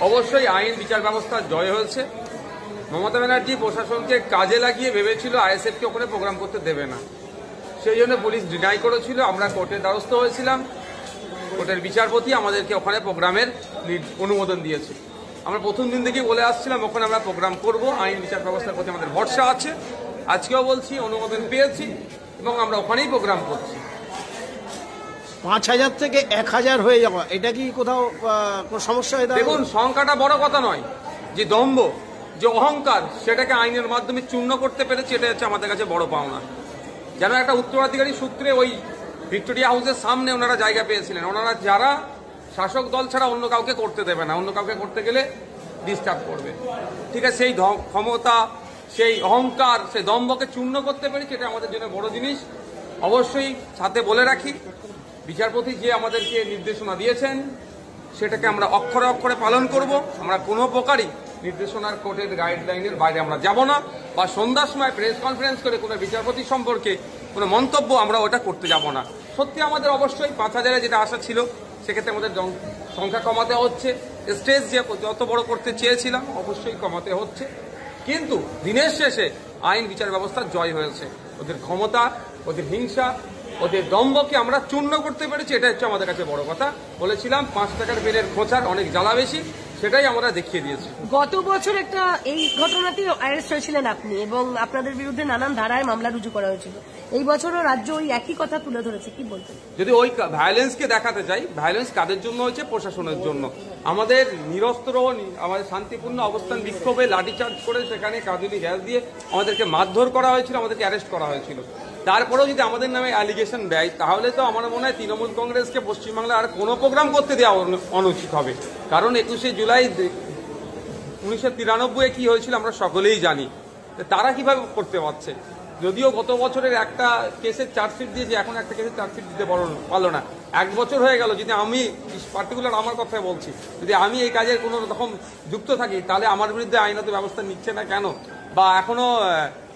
অবশ্যই আইন বিচার ব্যবস্থার জয় হয়েছে। মমতা ব্যানার্জি প্রশাসনকে কাজে লাগিয়ে ভেবেছিল আইএসএফকে ওখানে প্রোগ্রাম করতে দেবে না, সেই জন্য পুলিশ ডিনাই করেছিল। আমরা কোর্টের দ্বারস্থ হয়েছিলাম, কোর্টের বিচারপতি আমাদেরকে ওখানে প্রোগ্রামের অনুমোদন দিয়েছে। আমরা প্রথম দিন থেকেই বলে আসছিলাম ওখানে আমরা প্রোগ্রাম করব, আইন বিচার ব্যবস্থার প্রতি আমাদের ভরসা আছে। আজকেও বলছি অনুমোদন পেয়েছি এবং আমরা ওখানেই প্রোগ্রাম করছি। ৫,০০০ থেকে ১,০০০ হয়ে যাওয়া, এটা কি কোথাও সমস্যা হয়ে? দেখুন, সংখ্যাটা বড় কথা নয়, যে দম্ভ, যে অহংকার, সেটাকে আইনের মাধ্যমে চূর্ণ করতে পেরেছে, এটা হচ্ছে আমাদের কাছে বড় পাওনা। যেন একটা উত্তরাধিকারী সূত্রে ওই ভিক্টোরিয়া হাউসের সামনে ওনারা জায়গা পেয়েছিলেন। ওনারা যারা শাসক দল ছাড়া অন্য কাউকে করতে দেবে না, অন্য কাউকে করতে গেলে ডিস্টার্ব করবে। ঠিক আছে, সেই ক্ষমতা, সেই অহংকার, সেই দম্ভকে চূর্ণ করতে পেরেছি, এটা আমাদের জন্য বড় জিনিস। অবশ্যই সাথে বলে রাখি, বিচারপতি যে আমাদেরকে নির্দেশনা দিয়েছেন সেটাকে আমরা অক্ষরে অক্ষরে পালন করব। আমরা কোনো প্রকারই নির্দেশনার কোর্টের গাইডলাইনের বাইরে আমরা যাব না, বা সন্ধ্যার সময় প্রেস কনফারেন্স করে কোনো বিচারপতি সম্পর্কে কোনো মন্তব্য আমরা ওটা করতে যাব না। সত্যি আমাদের অবশ্যই ৫,০০০ যেটা আশা ছিল, সেক্ষেত্রে আমাদের সংখ্যা কমাতে হচ্ছে। স্টেজ যে যত বড় করতে চেয়েছিলাম অবশ্যই কমাতে হচ্ছে, কিন্তু দিনের শেষে আইন বিচার ব্যবস্থার জয় হয়েছে। ওদের ক্ষমতা, ওদের হিংসা, ওদের দম্ভকে আমরা চূর্ণ করতে পেরেছি, এটা হচ্ছে আমাদের কাছে বড় কথা। বলেছিলাম ৫ টাকার বেলের খোঁচার অনেক জ্বালা বেশি, সেটাই আমরা দেখিয়ে দিয়েছি। গত বছর একটা এই ঘটনাতেই অ্যারেস্ট হয়েছিলেন আপনি, এবং আপনাদের বিরুদ্ধে নানান ধারায় মামলা রুজু করা হয়েছিল। এই বছরও রাজ্য ওই একই কথা তুলে ধরেছে, কি বলতেন? যদি ওই ভায়োলেন্সকে দেখাতে চাই, ভায়োলেন্স কাদের জন্য হয়েছে? প্রশাসনের জন্য। আমাদের নিরস্ত্র, আমাদের শান্তিপূর্ণ অবস্থান বিক্ষোভে লাঠিচার্জ করে সেখানে কাজুলি গ্যাস দিয়ে আমাদেরকে মারধর করা হয়েছিল, আমাদেরকে অ্যারেস্ট করা হয়েছিল। তারপরেও যদি আমাদের নামে অ্যালিগেশন দেয়, তাহলে তো আমার মনে হয় তৃণমূল কংগ্রেসকে পশ্চিমবাংলায় আর কোনো প্রোগ্রাম করতে দেওয়া অনুচিত হবে। কারণ ২১শে জুলাই ১৯৯৩ কি হয়েছিল আমরা সকলেই জানি। তারা কিভাবে করতে পারছে? যদিও গত বছরের একটা কেসের চার্জশিট দিয়েছে, এখন একটা কেসের চার্জশিট দিতে পারলো না। ১ বছর হয়ে গেল। যদি আমি পার্টিকুলার আমার কথাই বলছি, যদি আমি এই কাজের কোনো রকম যুক্ত থাকি, তাহলে আমার বিরুদ্ধে আইনত ব্যবস্থা নিচ্ছে না কেন, বা এখনো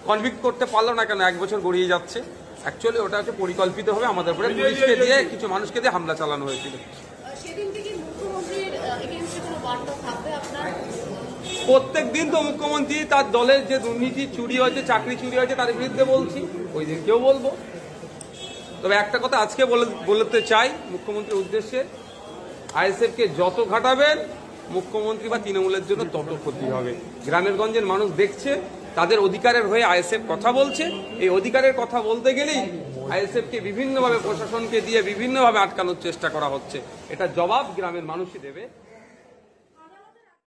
কনভিক্ট করতে পারলো না কেন? ১ বছর গড়িয়ে যাচ্ছে। অ্যাকচুয়ালি ওটা হচ্ছে পরিকল্পিতভাবে আমাদের উপরে পুলিশকে দিয়ে, কিছু মানুষকে দিয়ে হামলা চালানো হয়েছিল। প্রত্যেক দিন তো মুখ্যমন্ত্রী তার দলের যে দুর্নীতি, চুরি হয়েছে, চাকরি চুরি হয়েছে, তার বিরুদ্ধে বলছি, ওই দিন কেউ বলবো। তবে একটা কথা আজকে বলতে চাই মুখ্যমন্ত্রীর উদ্দেশ্যে, আইএসএফকে যত ঘাটাবেন মুখ্যমন্ত্রী বা তৃণমূলের জন্য তত ক্ষতি হবে। গ্রামের গঞ্জের মানুষ দেখছে, তাদের অধিকারের হয়ে আইএসএফ কথা বলছে। এই অধিকারের কথা বলতে গেলেই আইএসএফকে বিভিন্নভাবে, প্রশাসনকে দিয়ে বিভিন্নভাবে আটকানোর চেষ্টা করা হচ্ছে। এটা জবাব গ্রামের মানুষই দেবে।